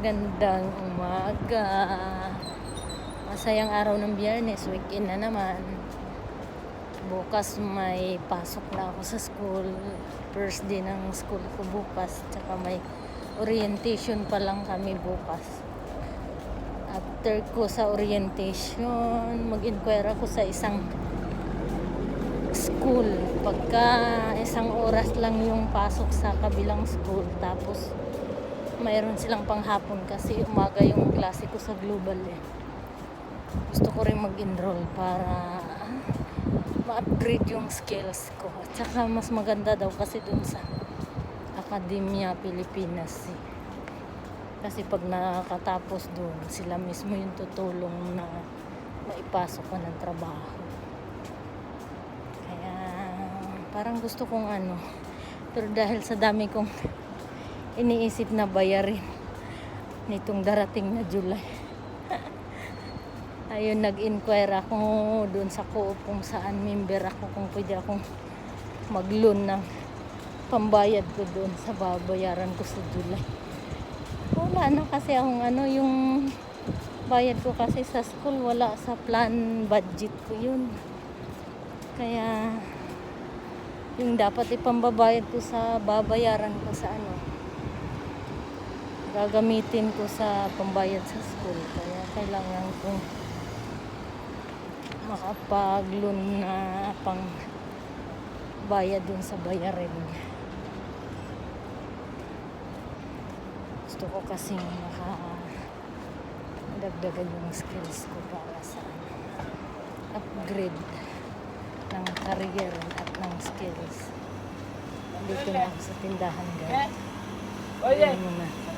Gandang umaga. Masayang araw ng Biyernes, weekend na naman. Bukas may pasok na ako sa school. First day ng school ko bukas. Tsaka may orientation pa lang kami bukas. After ko sa orientation, mag-inquire ako sa isang school. Pagka isang oras lang yung pasok sa kabilang school. Tapos mayroon silang panghapon kasi umaga yung klase ko sa global eh. Gusto ko rin mag-enroll para ma-upgrade yung skills ko. At saka mas maganda daw kasi dun sa Akademya Pilipinas eh. Kasi pag nakatapos dun, sila mismo yung tutulong na maipasok ko ng trabaho. Kaya parang gusto kong pero dahil sa dami kong iniisip na bayarin nitong darating na July. Ayun, nag-inquire ako doon sa co-op kung saan member ako, kung pwede akong mag-loan ng pambayad ko doon sa babayaran ko sa July. Wala na kasi akong yung bayad ko kasi sa school, wala sa plan budget ko yun. Kaya yung dapat ipambabayad ko sa babayaran ko sa gagamitin ko sa pambayad sa school. Kaya kailangan kong makapag-loan na pang bayad dun sa bayarin. Gusto ko kasi makadagdagan yung skills ko para sa upgrade ng career at ng skills. Dito na ako sa tindahan, guys. Ayun muna.